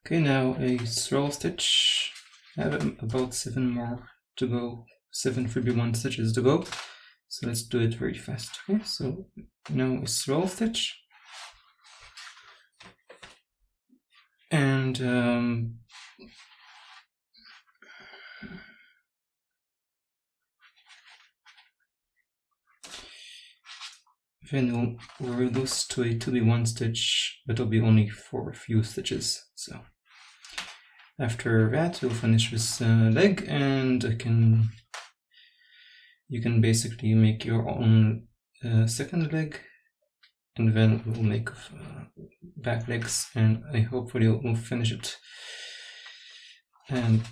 Okay, now a swirl stitch. I have about 7 more to go, 7 3B1 stitches to go. So let's do it very fast. Okay, so now a swirl stitch. And then we'll reduce to a 2B1 stitch, but it'll be only for a few stitches. So after that, we'll finish this leg, and you can basically make your own second leg, and then we'll make back legs, and I hopefully we'll finish it and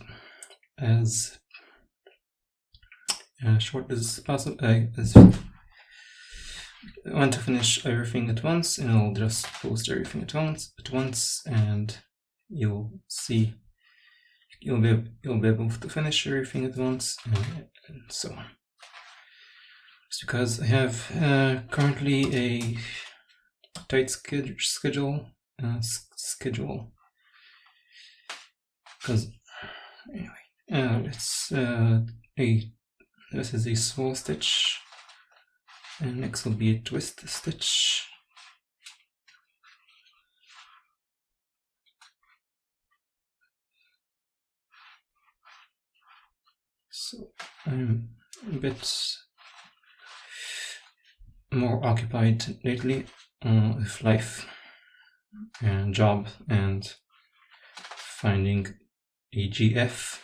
as short as possible. I want to finish everything at once, and I'll just post everything at once, and you'll see. You'll be able to finish everything at once, and so on. Just because I have currently a tight schedule. Because anyway, this is a swirl stitch, and next will be a twist stitch. So I'm a bit more occupied lately with life and job and finding a GF,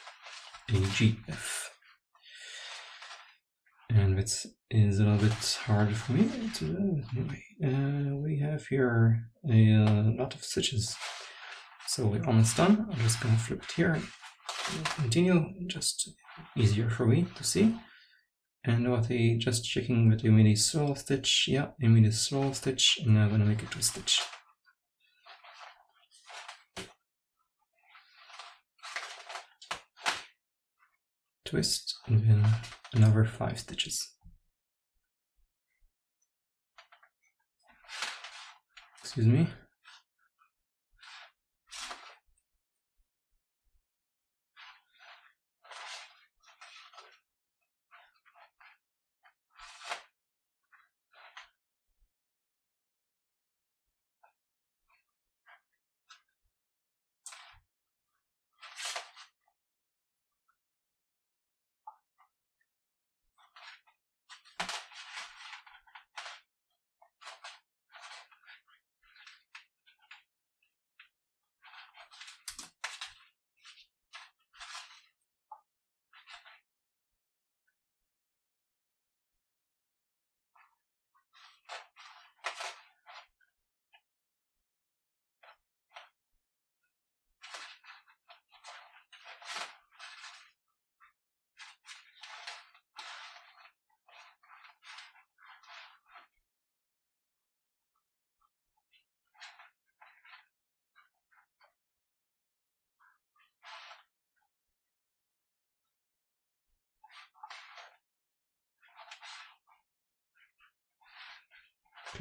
and that is a little bit hard for me. Anyway, we have here a lot of stitches, so we're almost done. I'm just gonna flip it here and continue, just easier for me to see. And just checking that I made a swirl stitch. Yeah, I made a swirl stitch, and now I'm gonna make a twist stitch. Twist, and then another 5 stitches. Excuse me.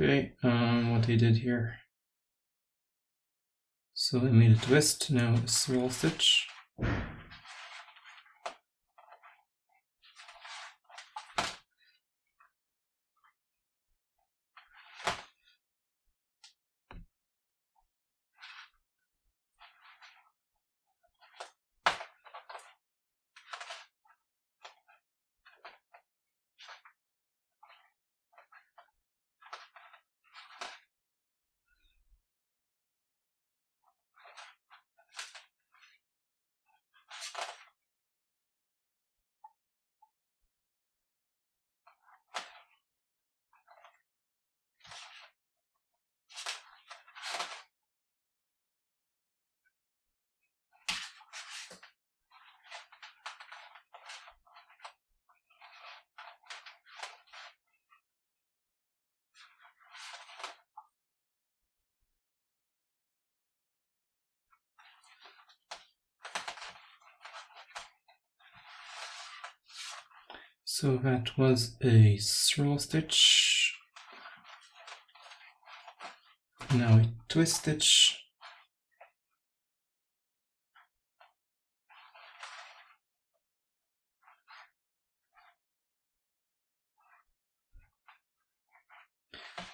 Okay, what I did here. So I made a twist, now a swirl stitch. So that was a swirl stitch. Now a twist stitch.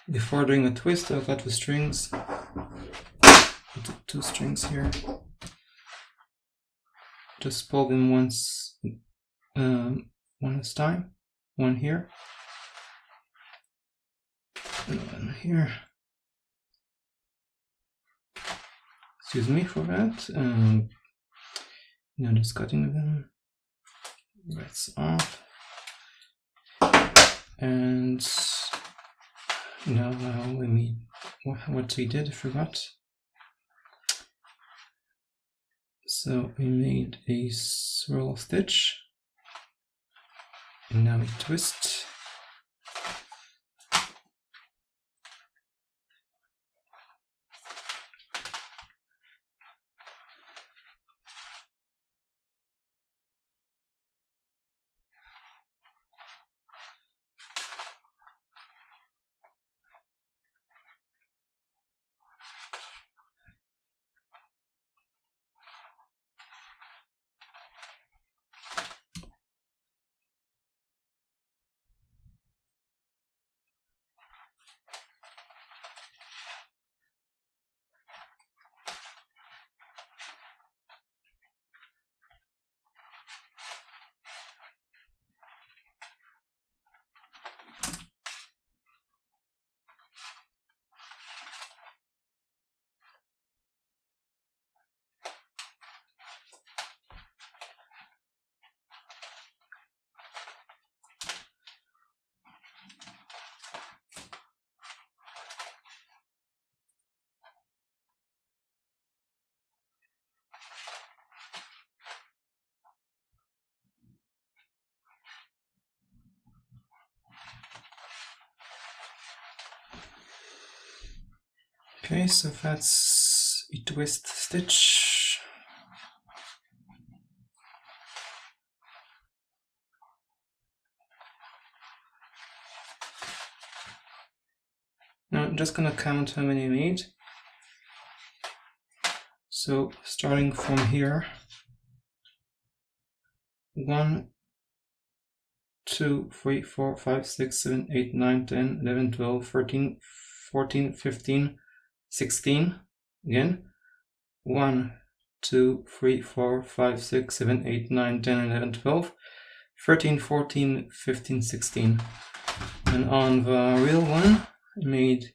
before doing a twist, I've got the strings. Put the 2 strings here. Just pull them once, one at a time. One here, and one here. Excuse me for that. Now just cutting them. That's off. And now what we did, I forgot. So we made a swirl stitch, and now we twist. Okay, so that's a twist stitch. Now I'm just gonna count how many I made. So starting from here, 1, 2, 3, 4, 5, 6, 7, 8, 9, 10, 11, 12, 13, 14, 15, 16. Again, 1, 2, 3, 4, 5, 6, 7, 8, 9, 10, 11, 12, 13, 14, 15, 16. And on the real one, I made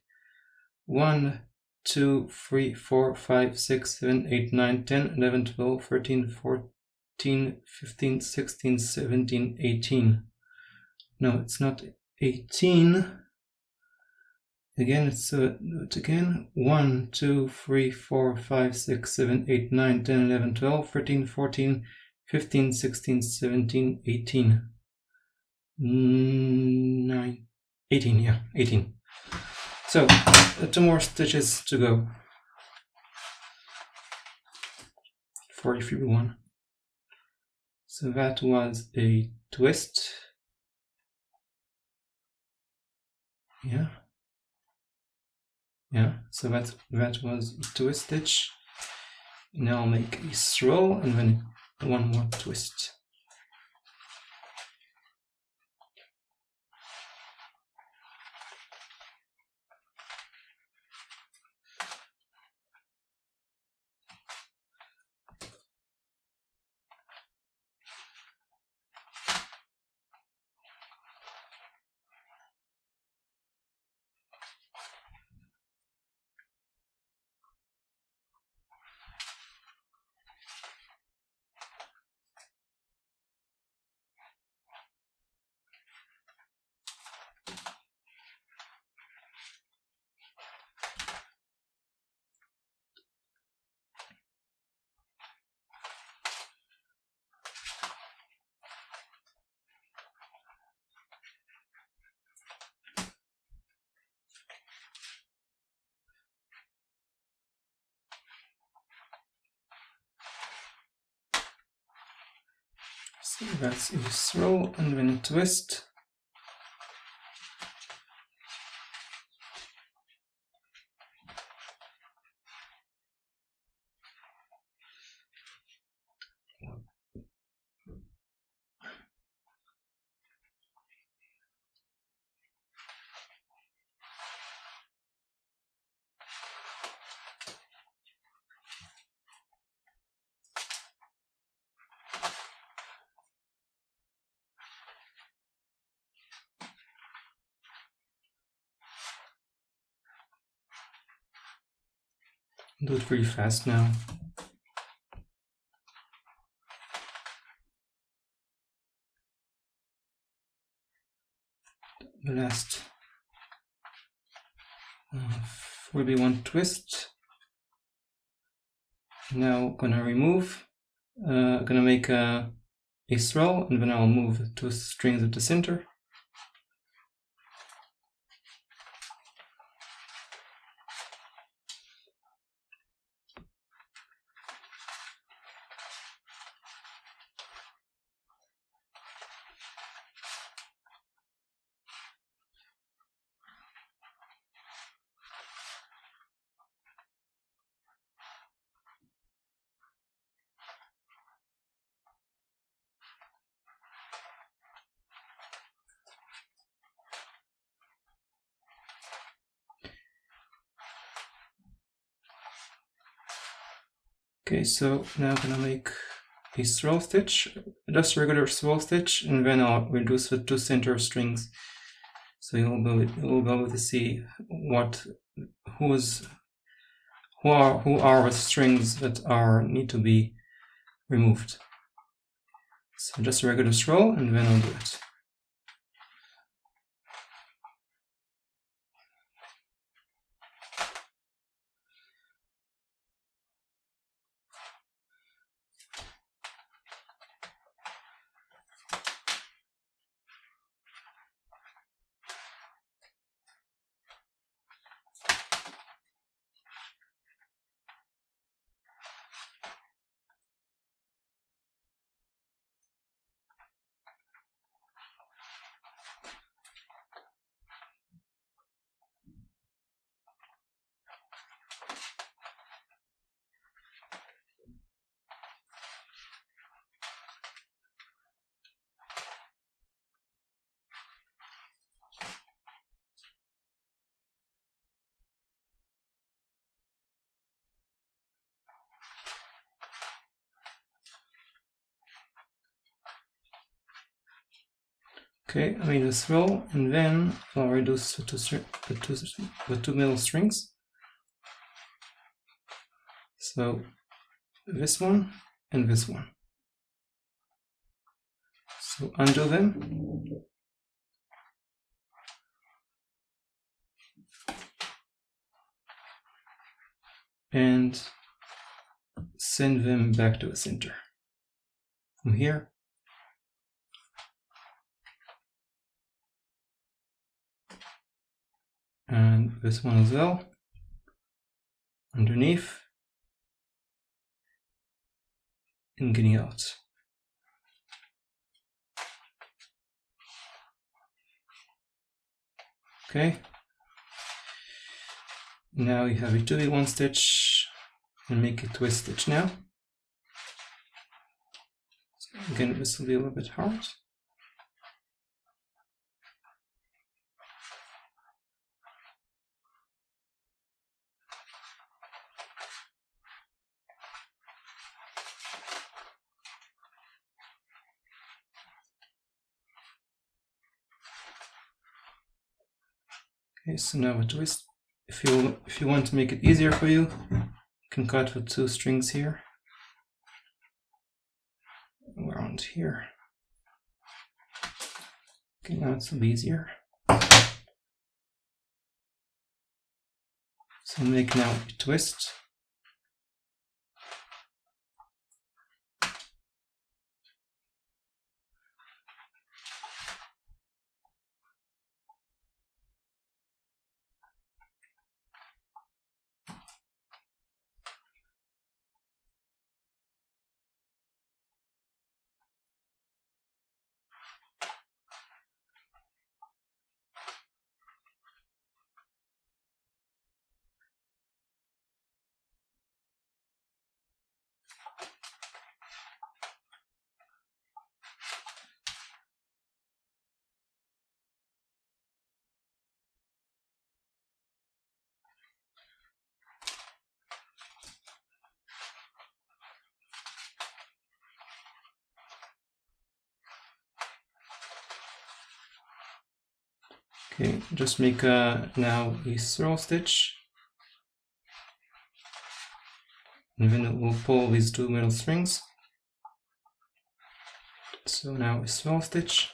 1, 2, 3, 4, 5, 6, 7, 8, 9, 10, 11, 12, 13, 14, 15, 16, 17, 18. No, it's not 18. Again, it's again 1, 2, 3, 4, 5, 6, 7, 8, 9, 10, 11, 12, 13, 14, 15, 16, 17, 18. 9, 18, yeah, 18. So, 2 more stitches to go for the free one. So that was a twist. Yeah. Yeah, so that was a twist stitch. Now I'll make a swirl and then 1 more twist. So that's a swirl and then a twist. do it really fast now. The last 4B1 twist. Now gonna remove, gonna make a swirl, and then I'll move 2 strings at the center. Okay, so now I'm gonna make a swirl stitch, just a regular swirl stitch, and then I'll reduce the 2 center strings. So you'll be able to see who are the strings that need to be removed. So just a regular swirl, and then I'll do it. Okay, I made a swirl, and then I'll reduce the two middle strings. So this one and this one. So undo them. And send them back to the center. From here. And this one as well, underneath, and getting out. Okay, now you have a 2B1 stitch, and make a twist stitch now. So again, this will be a little bit hard. Okay, so now a twist. If you want to make it easier for you, you can cut the 2 strings here, around here. Okay, now it's a bit easier. So make now a twist. Okay, just make now a swirl stitch. and then we'll pull these two middle strings. So now a swirl stitch.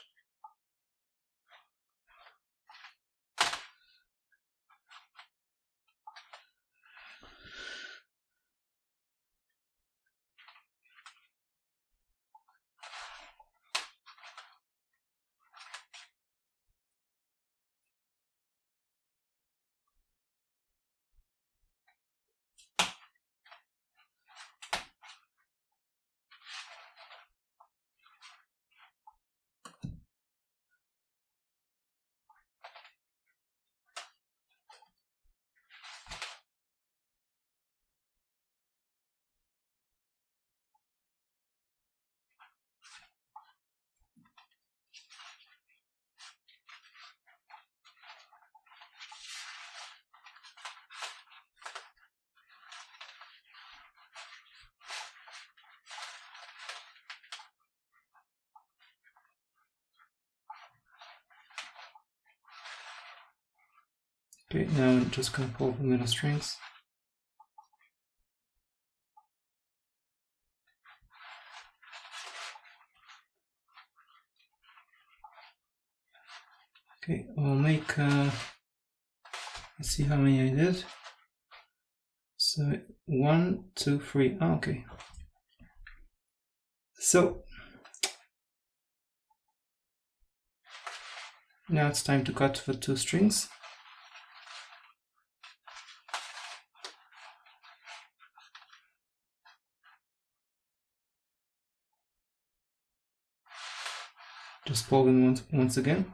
Okay, now I'm just going to pull the middle strings. Okay, I'll make, let's see how many I did. So 1, 2, 3, okay. So now it's time to cut the two strings. Just pull them once again.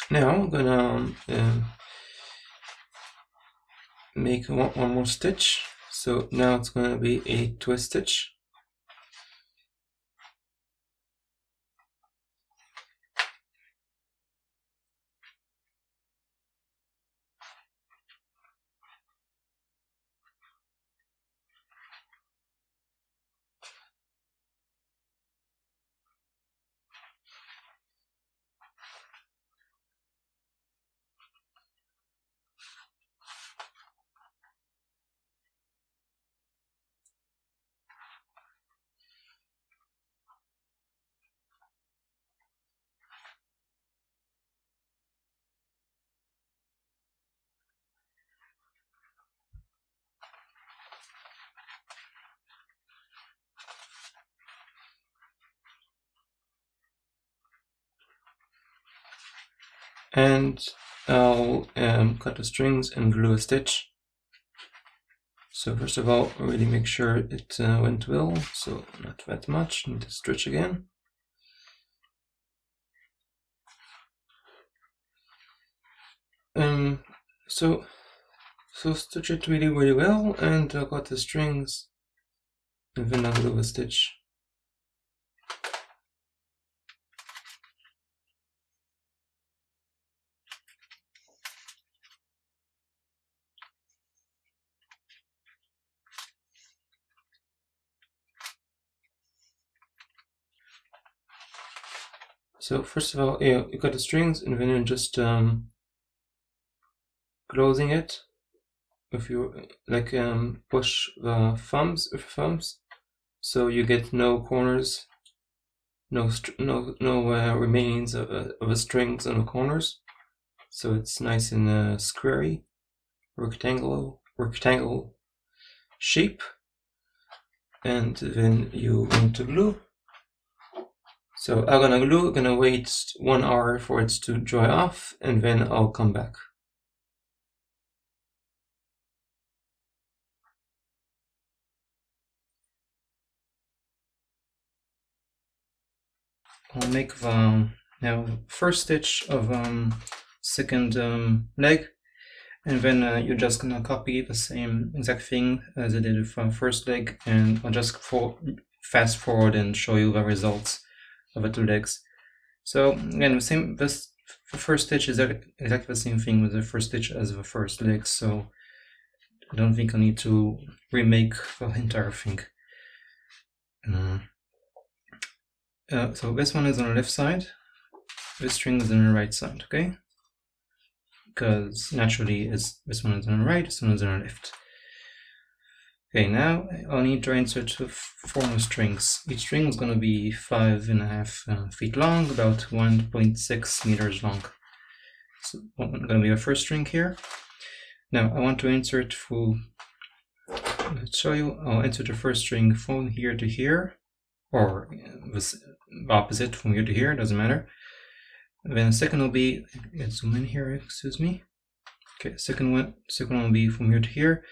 Now I'm gonna make one more stitch. So now it's gonna be a twist stitch. And I'll cut the strings and glue a stitch. So first of all, really make sure it went well, so not that much, need to stretch again. So stitch it really well, and I'll cut the strings, and then I'll glue a stitch. So first of all, you cut the strings, and then you're just closing it. If you like, push the thumbs with thumbs, so you get no corners, no remains of the strings on the corners. So it's nice and squarey, rectangle shape. And then you want to glue. So I'm gonna glue, gonna wait 1 hour for it to dry off, and then I'll come back. I'll make the now first stitch of second leg, and then you're just gonna copy the same exact thing as I did for first leg, and I'll just fast forward and show you the results of the two legs. So again, the first stitch is exactly the same thing with the first stitch as the first leg. So I don't think I need to remake the entire thing. So this one is on the left side, this string is on the right side, okay? Because naturally this one is on the right, this one is on the left. Okay, now I'll need to insert 4 more strings. Each string is going to be 5.5 feet long, about 1.6 meters long. So I'm going to be the first string here. Now I want to insert through, let's show you, I'll insert the first string from here to here, or the opposite from here to here, doesn't matter. And then the second will be, let's zoom in here, excuse me. Okay, second one will be from here to here,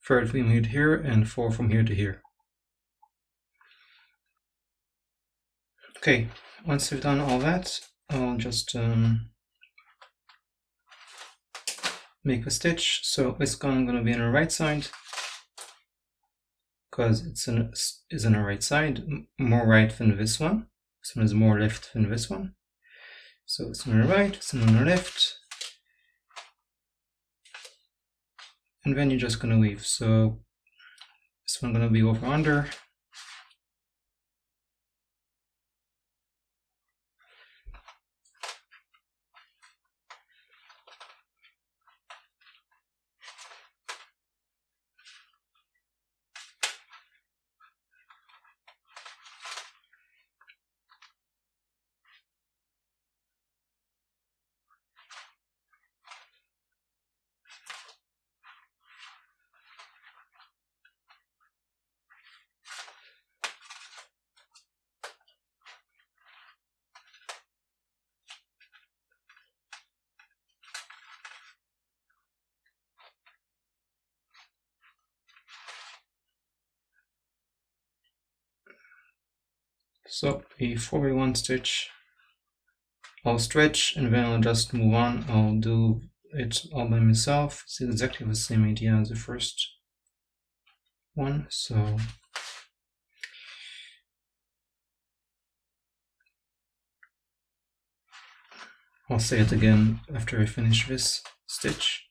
third from here to here, and 4 from here to here. Okay, once we've done all that, I'll just make a stitch. So this one going to be on the right side, because it's on the right side, more right than this one. This one is more left than this one. So it's on the right, it's on the left, and then you're just going to weave. So this one going to be over under. So a 4x1 stitch, I'll stretch and then I'll just move on. I'll do it all by myself. It's exactly the same idea as the first one. So I'll say it again after I finish this stitch.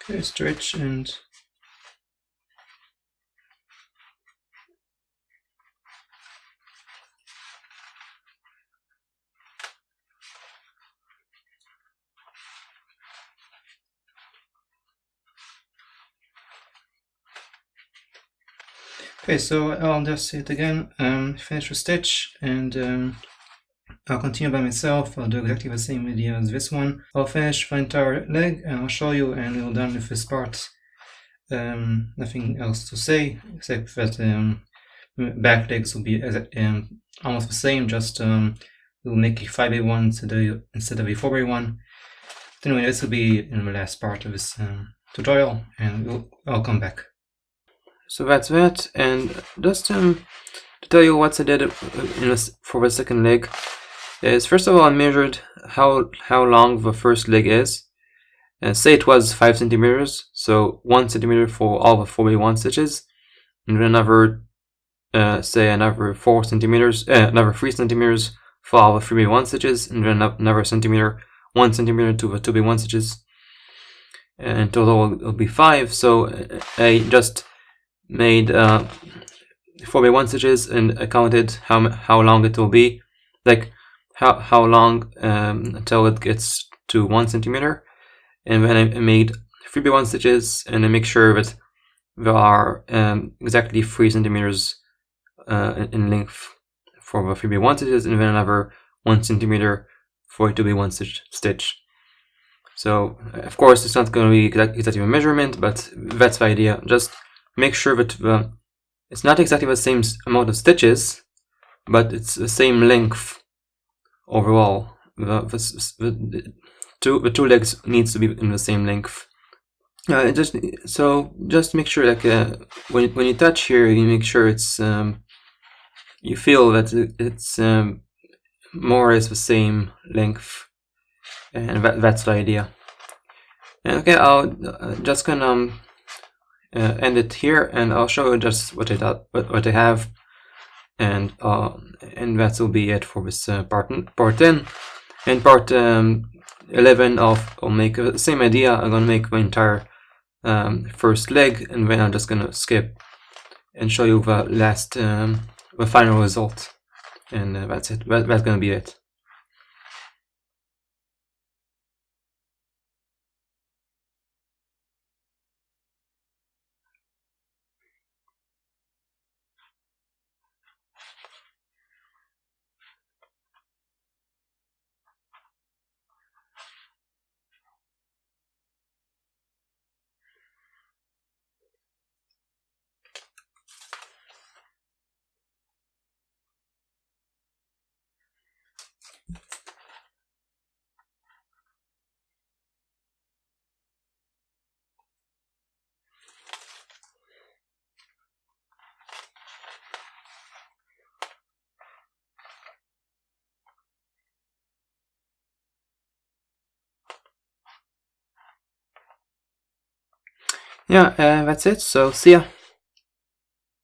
Okay, stretch and okay, so I'll just say it again, finish the stitch, and I'll continue by myself. I'll do exactly the same idea as this one. I'll finish the entire leg and I'll show you, and we're done with this part. Nothing else to say except that back legs will be almost the same, just we'll make a 5x1 instead of a 4x1. But anyway, this will be in the last part of this tutorial, and I'll come back. So that's that, and just to tell you what I did for the second leg is, first of all, I measured how long the first leg is. Say it was 5 centimeters, so 1 centimeter for all the 4x1 stitches, and then another, say another 4 centimeters, another 3 centimeters for all the 3x1 stitches, and then another centimeter, 1 centimeter to the 2x1 stitches. And in total it'll be 5. So I just made 4x1 stitches and I counted how long it will be, like how long until it gets to 1 centimeter, and then I made 3x1 stitches, and I make sure that there are exactly 3 centimeters in length for the 3x1 stitches, and then another 1 centimeter for a 2x1 stitch. So of course it's not going to be exactly a measurement, but that's the idea. Just make sure that the It's not exactly the same amount of stitches, but it's the same length overall. The two legs needs to be in the same length. Just make sure, like, when you touch here, you make sure it's you feel that it's more or less the same length, and that's the idea. Okay, I'll just gonna end it here, and I'll show you just what I have, and that will be it for this part 10. And part 11, I'll make the same idea. I'm gonna make my entire first leg, and then I'm just gonna skip and show you the last, the final result, and that's it. That's gonna be it. Yeah, that's it. So see ya.